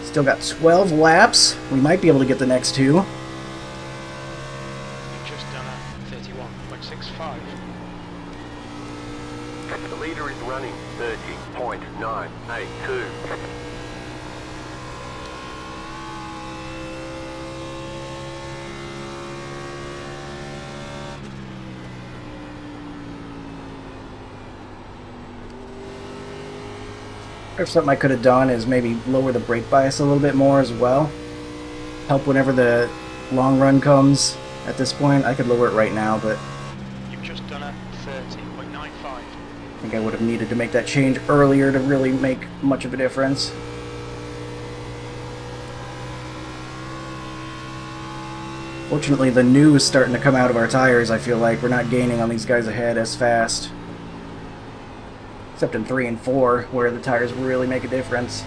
Still got 12 laps. We might be able to get the next two. You've just done a 31.65. The leader is running 30.982. Or something I could have done is maybe lower the brake bias a little bit more as well. Help whenever the long run comes. At this point, I could lower it right now, but You've just done a 30.95. I think I would have needed to make that change earlier to really make much of a difference. Fortunately, the new is starting to come out of our tires. I feel like we're not gaining on these guys ahead as fast. Except in 3 and 4, where the tires really make a difference.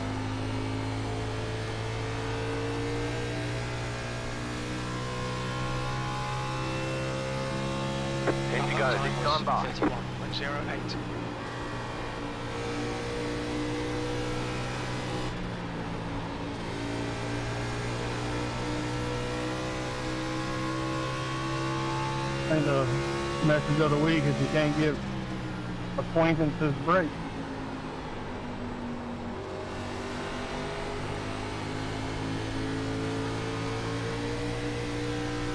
In you go, this time by. 31.08. I think the message of the week is you can't give acquaintances breaks.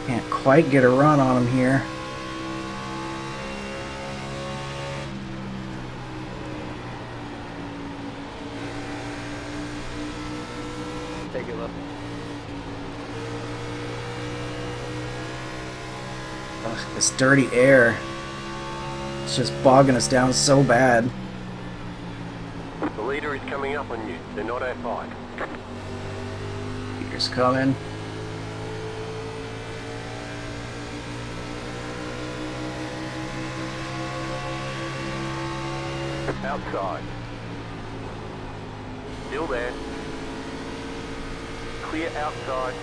Can't quite get a run on him here. Take it up. Ugh, this dirty air. It's just bogging us down so bad. The leader is coming up on you. They're not our fight. Peter's coming. Outside. Still there. Clear outside.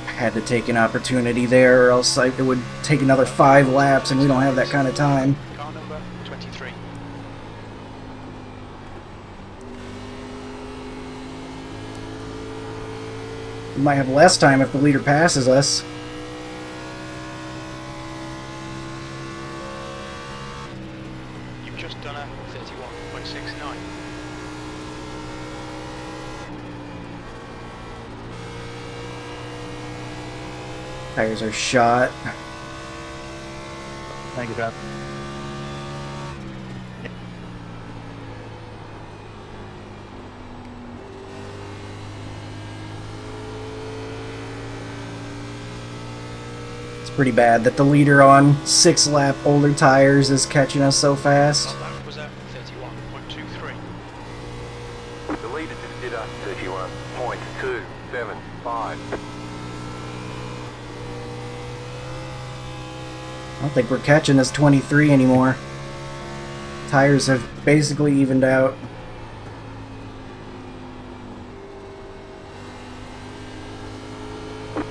Had to take an opportunity there, or else it would take another 5 laps, and we don't have that kind of time. Car number 23. We might have less time if the leader passes us. You've just done a 31.69. Tires are shot. Thank you, Beth. It's pretty bad that the leader on 6-lap older tires is catching us so fast. Well, that was a 31.23. The leader just did a 31.275. I don't think we're catching this 23 anymore. Tires have basically evened out.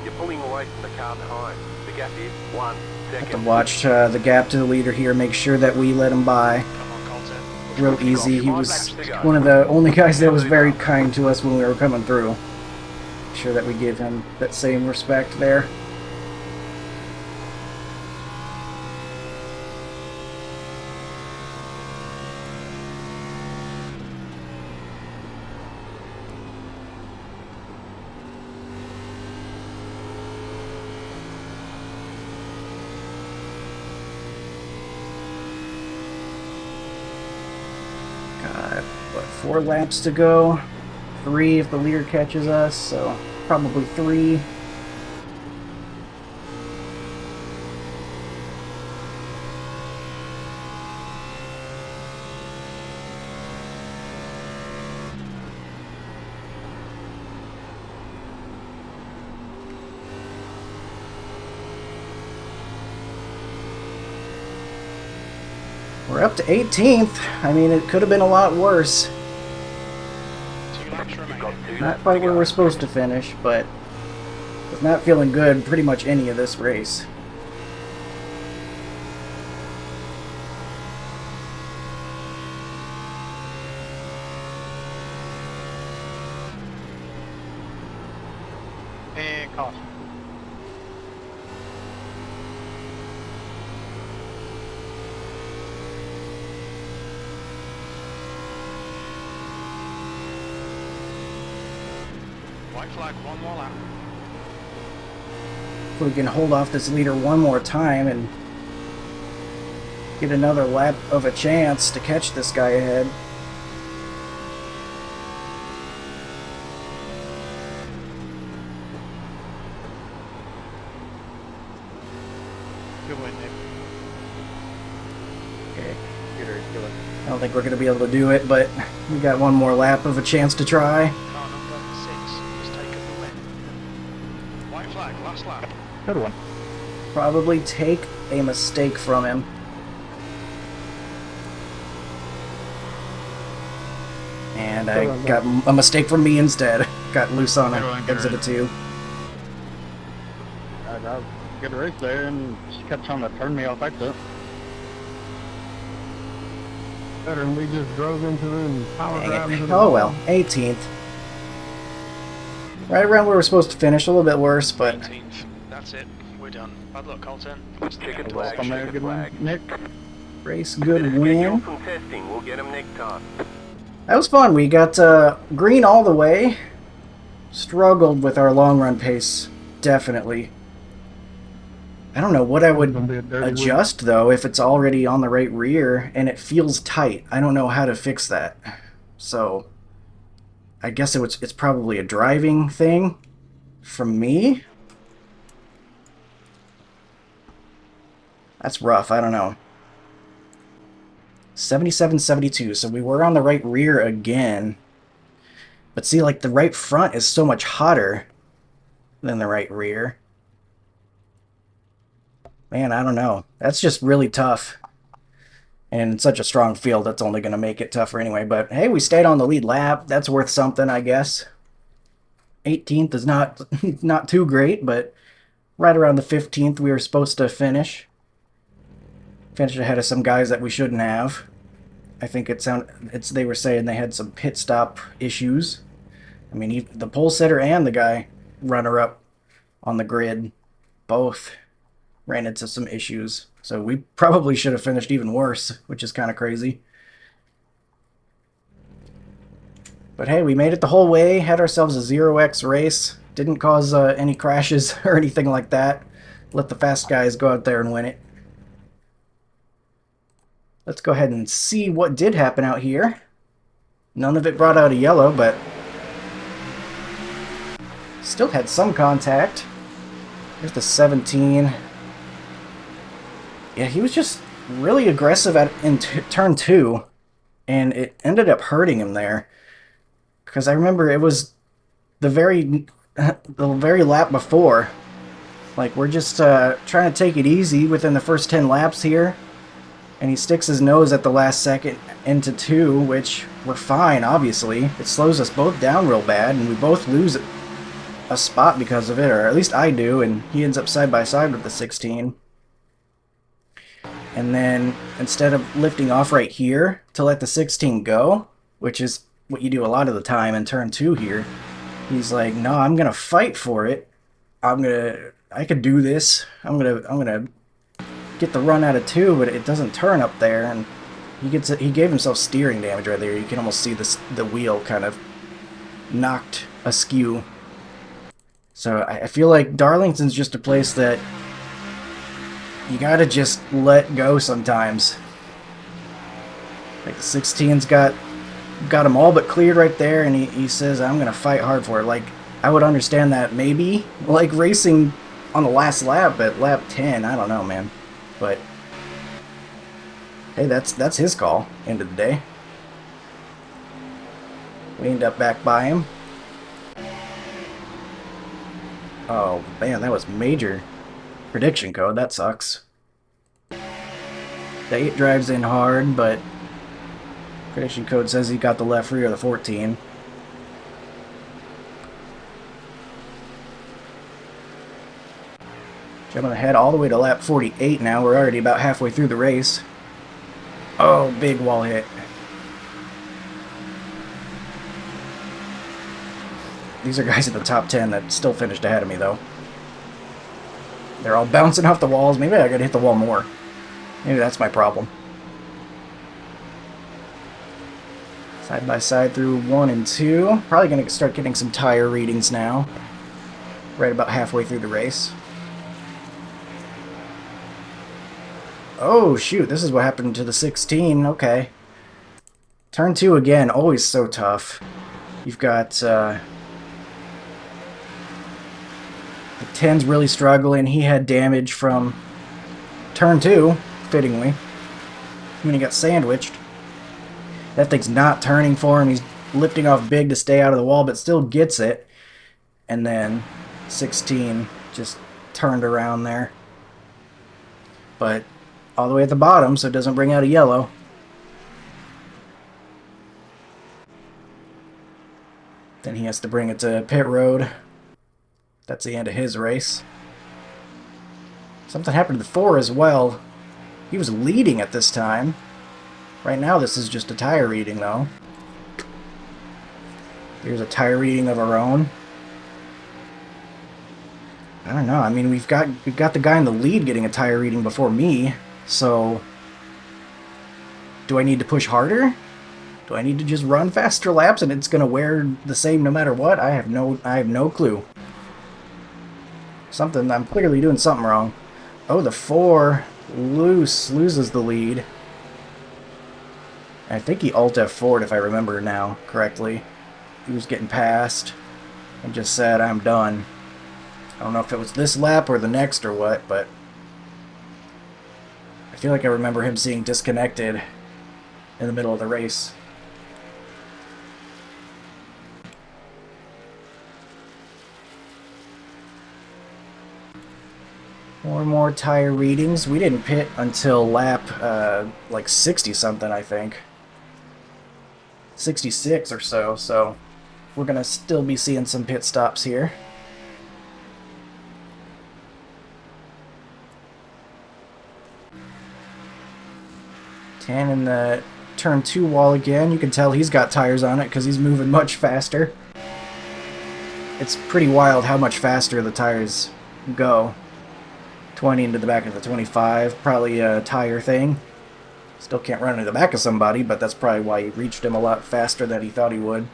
You're pulling away from the car behind. The gap is 1 Have to second. watch the gap to the leader here, make sure that we let him by. Come on, Coulter. Real easy. He was one of the only guys that was very kind to us when we were coming through. Make sure that we give him that same respect there. Got, what, 4 laps to go? 3 if the leader catches us, so probably 3. We're up to 18th. I mean, it could have been a lot worse. 2 laps You've got remaining. 2 laps Not to quite where go. we're supposed to finish, but was not feeling good pretty much any of this race. And caution. White flag, 1 more lap. If we can hold off this leader one more time and get another lap of a chance to catch this guy ahead. Good win, Nick. Okay. Good. I don't think we're going to be able to do it, but we got one more lap of a chance to try. Car number 6 has taken the win. White flag, last lap. Good one. Probably take a mistake from him. And I got a mistake from me instead. Got loose on an exit of 2. That was a good race there, and she kept trying to turn me off exit. Better than we just drove into it and power Dang drive it. into the Oh wall. well, 18th. Right around where we're supposed to finish, a little bit worse, but 18th. That's it. We're done. Bad luck, Colton. Chicken Welcome flag, there, chicken good flag. one. Nick, race Bit good of schedule win. from testing. We'll get them next time. That was fun. We got green all the way. Struggled with our long run pace, definitely. I don't know what I would gonna be a dirty week. adjust though if it's already on the right rear and it feels tight. I don't know how to fix that. So I guess it's probably a driving thing from me. That's rough. I don't know. 77-72. So we were on the right rear again. But see, like, the right front is so much hotter than the right rear. Man, I don't know. That's just really tough. And such a strong field, that's only going to make it tougher anyway. But hey, we stayed on the lead lap. That's worth something, I guess. 18th is not not too great, but right around the 15th we were supposed to finish. Finished ahead of some guys that we shouldn't have. I think they were saying they had some pit stop issues. I mean, the pole sitter and the guy runner-up on the grid both ran into some issues. So we probably should have finished even worse, which is kind of crazy. But hey, we made it the whole way, had ourselves a 0x race, didn't cause any crashes or anything like that. Let the fast guys go out there and win it. Let's go ahead and see what did happen out here. None of it brought out a yellow, but still had some contact. There's the 17. Yeah, he was just really aggressive in turn 2, and it ended up hurting him there. Because I remember it was the very lap before. Like, we're just trying to take it easy within the first 10 laps here. And he sticks his nose at the last second into 2, which we're fine, obviously. It slows us both down real bad, and we both lose a spot because of it, or at least I do, and he ends up side by side with the 16. And then, instead of lifting off right here to let the 16 go, which is what you do a lot of the time in turn 2 here, he's like, no, I'm gonna fight for it. I could do this. I'm gonna get the run out of 2, but it doesn't turn up there, and he gave himself steering damage right there. You can almost see the wheel kind of knocked askew. So I feel like Darlington's just a place that you gotta just let go sometimes. Like the 16's got him all but cleared right there, and he says, I'm gonna fight hard for it. Like, I would understand that maybe, like racing on the last lap at lap 10, I don't know, man. But hey, that's his call, end of the day. We end up back by him. Oh man, that was major prediction code. That sucks. The 8 drives in hard, but prediction code says he got the left rear of the 14. Jumping ahead all the way to lap 48 now. We're already about halfway through the race. Oh, big wall hit. These are guys in the top 10 that still finished ahead of me, though. They're all bouncing off the walls. Maybe I gotta hit the wall more. Maybe that's my problem. Side by side through 1 and 2. Probably gonna start getting some tire readings now. Right about halfway through the race. Oh, shoot. This is what happened to the 16. Okay. Turn 2 again. Always so tough. You've got... the 10's really struggling. He had damage from turn 2, fittingly, when he got sandwiched. That thing's not turning for him. He's lifting off big to stay out of the wall, but still gets it. And then 16 just turned around there. But all the way at the bottom, so it doesn't bring out a yellow. Then he has to bring it to pit road. That's the end of his race. Something happened to the 4 as well. He was leading at this time. Right now this is just a tire reading though. Here's a tire reading of our own. I don't know. I mean, we've got the guy in the lead getting a tire reading before me. So do I need to push harder? Do I need to just run faster laps and it's going to wear the same no matter what? I have no clue. I'm clearly doing something wrong. Oh, the 4 loses the lead. I think he alt F4'd if I remember now correctly. He was getting past and just said, I'm done. I don't know if it was this lap or the next or what, but I feel like I remember him seeing disconnected in the middle of the race. More tire readings. We didn't pit until lap like 60 something, I think. 66 or so, so we're gonna still be seeing some pit stops here. Tan in the turn 2 wall again. You can tell he's got tires on it because he's moving much faster. It's pretty wild how much faster the tires go. 20 into the back of the 25, probably a tire thing. Still can't run into the back of somebody, but that's probably why he reached him a lot faster than he thought he would.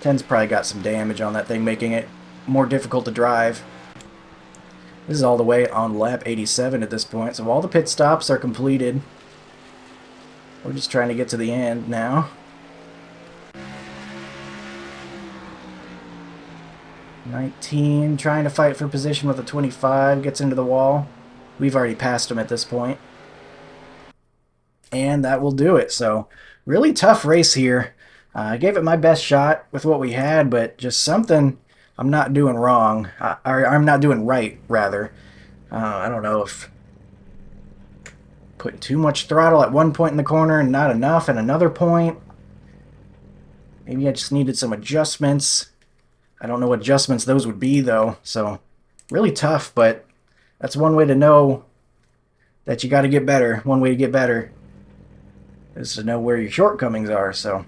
10's probably got some damage on that thing, making it more difficult to drive. This is all the way on lap 87 at this point, so all the pit stops are completed. We're just trying to get to the end now. 19 trying to fight for position with a 25, gets into the wall. We've already passed him at this point. And that will do it. So really tough race here. I gave it my best shot with what we had, but just something I'm not doing wrong. Or I'm not doing right, rather. I don't know if putting too much throttle at one point in the corner and not enough at another point. Maybe I just needed some adjustments. I don't know what adjustments those would be, though. So really tough, but that's one way to know that you got to get better. One way to get better is to know where your shortcomings are. So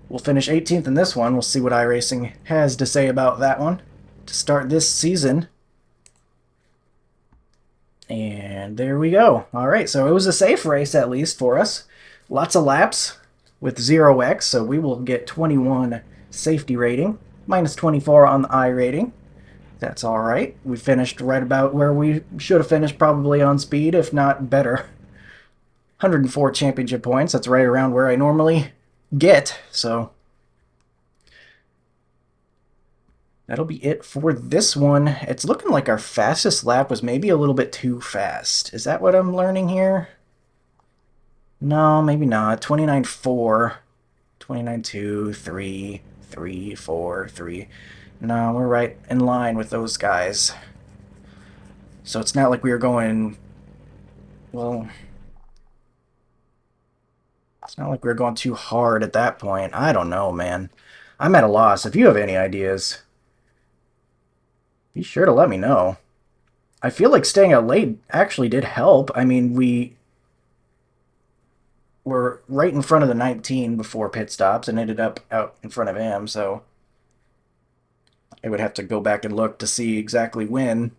we'll finish 18th in this one. We'll see what iRacing has to say about that one to start this season. And there we go. All right, so it was a safe race, at least for us. Lots of laps with 0x, so we will get 21 safety rating, minus 24 on the I rating. That's all right. We finished right about where we should have finished, probably on speed, if not better. 104 championship points. That's right around where I normally get, so that'll be it for this one. It's looking like our fastest lap was maybe a little bit too fast. Is that what I'm learning here? No, maybe not. 29.4, 29.2, 3, 3, 4, 3. No, we're right in line with those guys. So it's not like we were going, well, it's not like we were going too hard at that point. I don't know, man. I'm at a loss. If you have any ideas, be sure to let me know. I feel like staying out late actually did help. I mean, we were right in front of the 19 before pit stops and ended up out in front of him, so I would have to go back and look to see exactly when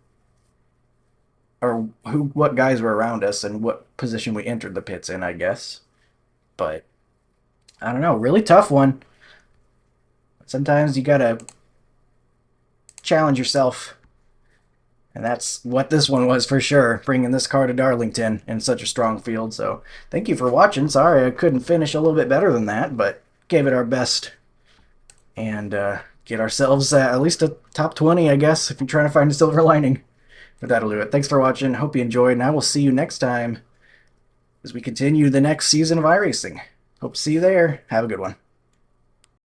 or what guys were around us and what position we entered the pits in, I guess. But I don't know, really tough one. Sometimes you gotta challenge yourself And that's what this one was for sure, bringing this car to Darlington in such a strong field. So thank you for watching. Sorry I couldn't finish a little bit better than that, but gave it our best. And get ourselves at least a top 20, I guess, if you're trying to find a silver lining. But that'll do it. Thanks for watching. Hope you enjoyed, and I will see you next time as we continue the next season of iRacing. Hope to see you there. Have a good one.